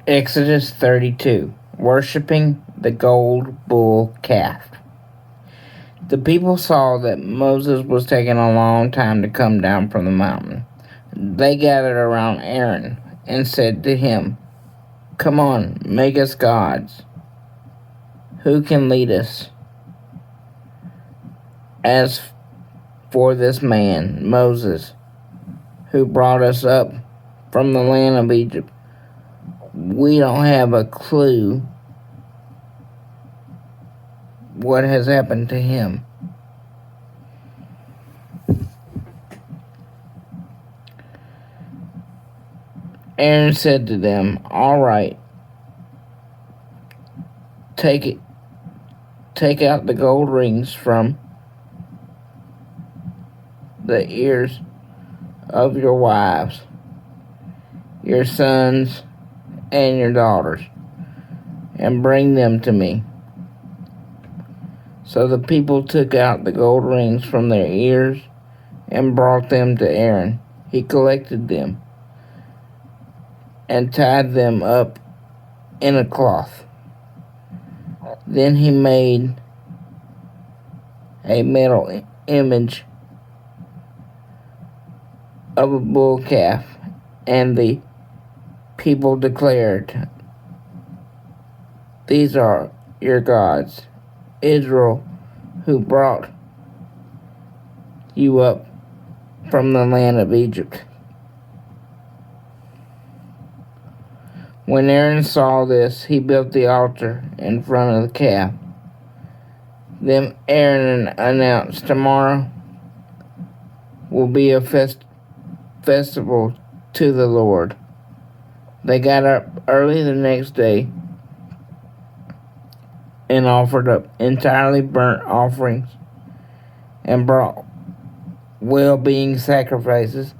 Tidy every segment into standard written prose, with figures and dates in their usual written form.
Exodus 32. Worshipping the gold bull calf. The people saw that Moses was taking a long time to come down from the mountain. They gathered around Aaron and said to him, "Come on, make us gods. Who can lead us? As for this man, Moses, who brought us up from the land of Egypt, we don't have a clue what has happened to him." Aaron said to them, "All right, take out the gold rings from the ears of your wives, your sons, and your daughters, and bring them to me." So the people took out the gold rings from their ears and brought them to Aaron. He collected them and tied them up in a cloth. Then he made a metal image of a bull calf, and the people declared, "These are your gods, Israel, who brought you up from the land of Egypt." When Aaron saw this, he built the altar in front of the calf. Then Aaron announced, "Tomorrow will be a festival to the Lord." They got up early the next day and offered up entirely burnt offerings and brought well-being sacrifices.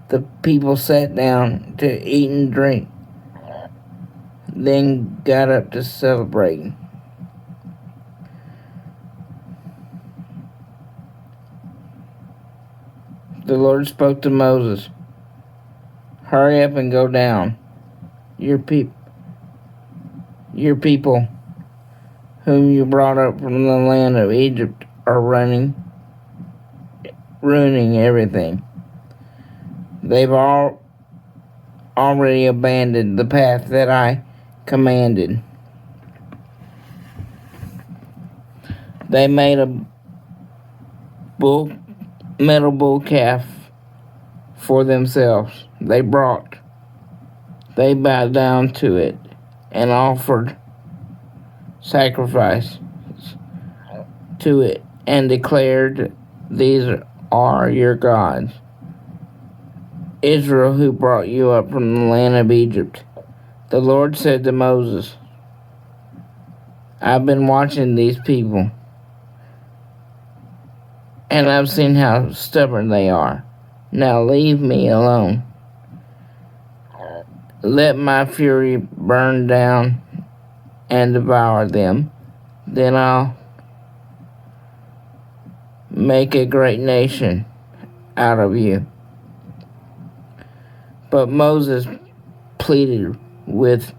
The people sat down to eat and drink, then got up to celebrate. The Lord spoke to Moses, "Hurry up and go down. Your people, whom you brought up from the land of Egypt, are ruining everything. They've already abandoned the path that I commanded. They made a metal bull calf for themselves. They bowed down to it and offered sacrifice to it and declared, 'These are your gods, Israel, who brought you up from the land of Egypt.'" The Lord said to Moses, "I've been watching these people, and I've seen how stubborn they are. Now leave me alone. Let my fury burn down and devour them. Then I'll make a great nation out of you." But Moses pleaded with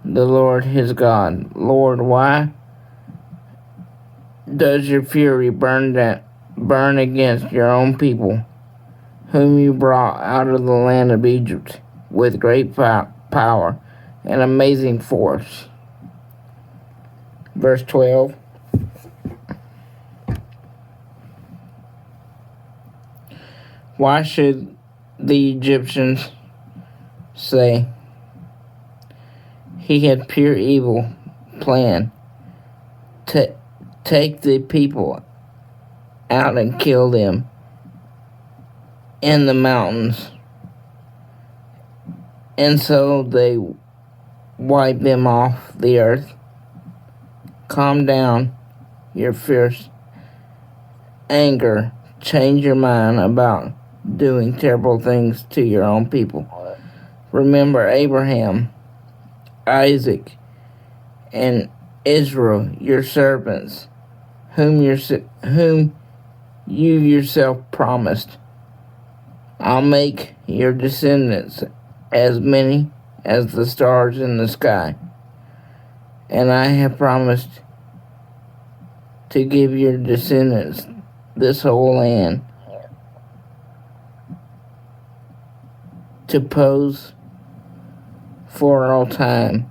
the Lord his God, "Lord, why does your fury burn against your own people, whom you brought out of the land of Egypt with great power and amazing force?" Verse 12. Why should the Egyptians say, "He had pure evil plan to take the people out and kill them in the mountains, and so they wipe them off the earth"? Calm down your fierce anger. Change your mind about doing terrible things to your own people. Remember Abraham, Isaac, and Israel, your servants, whom you yourself promised. I'll make your descendants as many as the stars in the sky. And I have promised to give your descendants this whole land to pose for all time.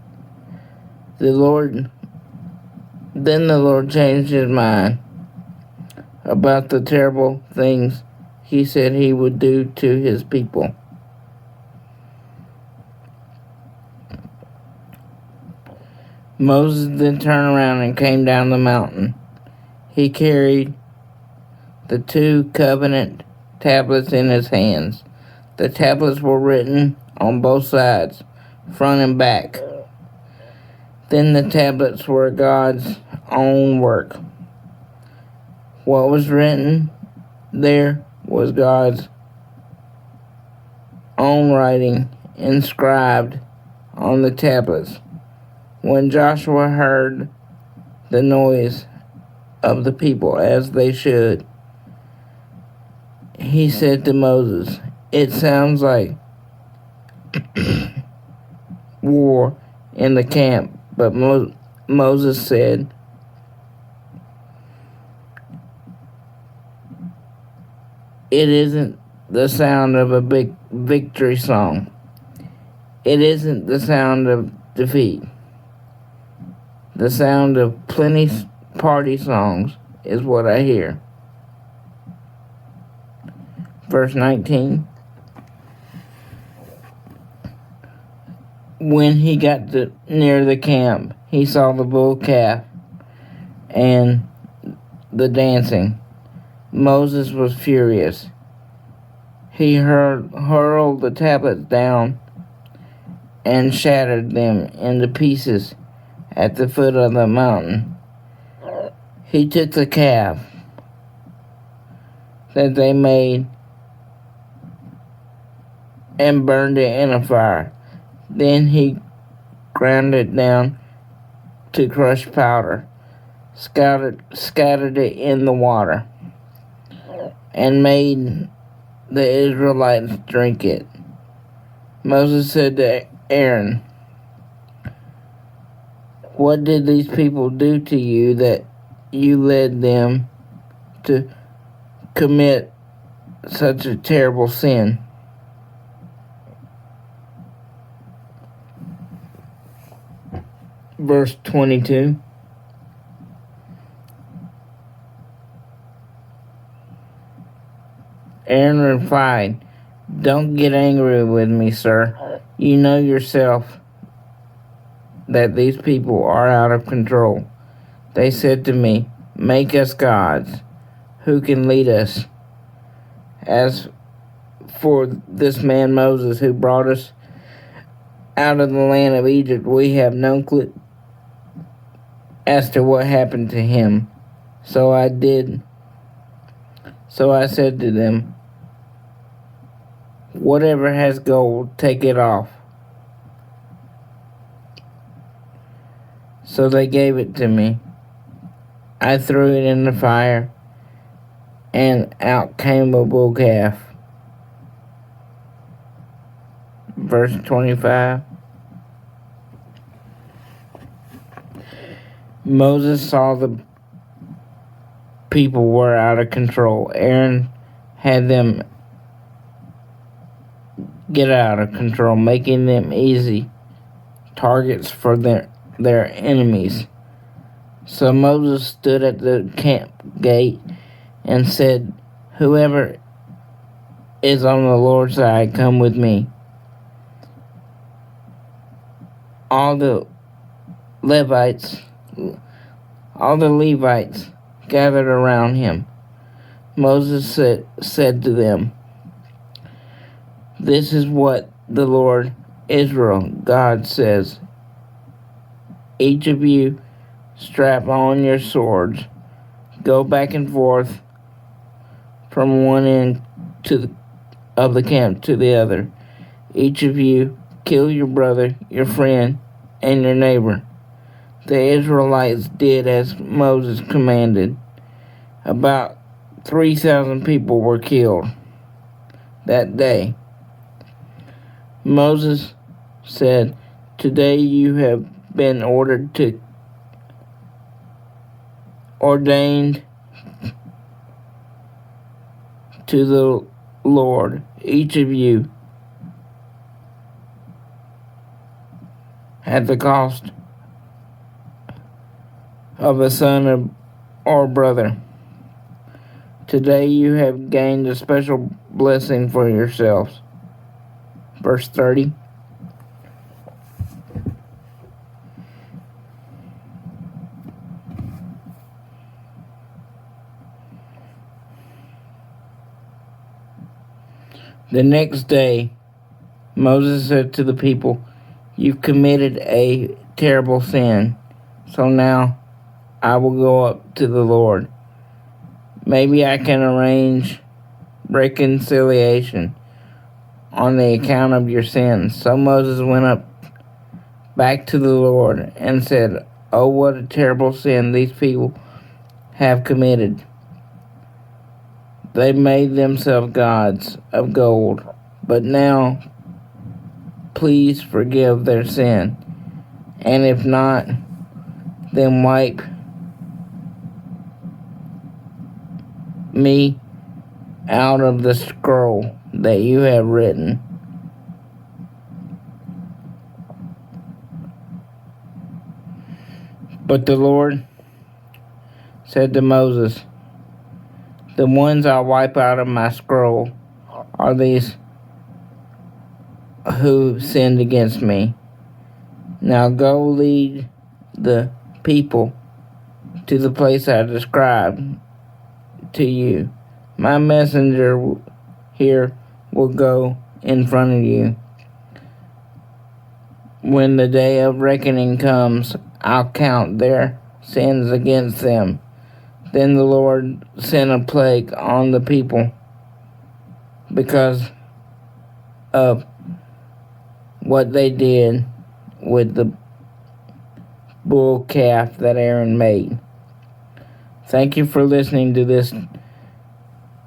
Then the Lord changed his mind about the terrible things he said he would do to his people. Moses then turned around and came down the mountain. He carried the 2 covenant tablets in his hands. The tablets were written on both sides, front and back. Then the tablets were God's own work. What was written there was God's own writing inscribed on the tablets. When Joshua heard the noise of the people, as they should, he said to Moses, "It sounds like war in the camp." But Moses said, "It isn't the sound of a big victory song. It isn't the sound of defeat. The sound of plenty party songs is what I hear." Verse 19. When he got near the camp, he saw the bull calf and the dancing. Moses was furious. He hurled the tablets down and shattered them into pieces at the foot of the mountain. He took the calf that they made and burned it in a fire. Then he ground it down to crushed powder, scattered it in the water, and made the Israelites drink it. Moses said to Aaron, "What did these people do to you that you led them to commit such a terrible sin?" Verse 22. Aaron replied, "Don't get angry with me, sir. You know yourself that these people are out of control. They said to me, 'Make us gods who can lead us.' As for this man Moses who brought us out of the land of Egypt, we have no clue as to what happened to him. So I said to them, 'Whatever has gold, take it off.' So they gave it to me. I threw it in the fire, and out came a bull calf." Verse 25. Moses saw the people were out of control. Aaron had them get out of control, making them easy targets for their enemies. So Moses stood at the camp gate and said, "Whoever is on the Lord's side, come with me." All the Levites gathered around him. Moses said to them, "This is what the Lord Israel God says. Each of you strap on your swords, go back and forth from one end of the camp to the other. Each of you kill your brother, your friend, and your neighbor." The Israelites did as Moses commanded. About 3,000 people were killed that day. Moses said, "Today you have been ordained to the Lord, each of you, at the cost of a son or brother. Today you have gained a special blessing for yourselves." Verse 30. The next day, Moses said to the people, "You've committed a terrible sin, so now I will go up to the Lord. Maybe I can arrange reconciliation on the account of your sins." So Moses went up back to the Lord and said, "Oh, what a terrible sin these people have committed. They made themselves gods of gold, but now please forgive their sin, and if not, then wipe me out of the scroll that you have written." But the Lord said to Moses, "The ones I'll wipe out of my scroll are these who sinned against me. Now go lead the people to the place I described to you. My messenger here will go in front of you. When the day of reckoning comes, I'll count their sins against them." Then the Lord sent a plague on the people because of what they did with the bull calf that Aaron made. Thank you for listening to this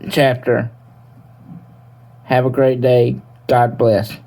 chapter. Have a great day. God bless.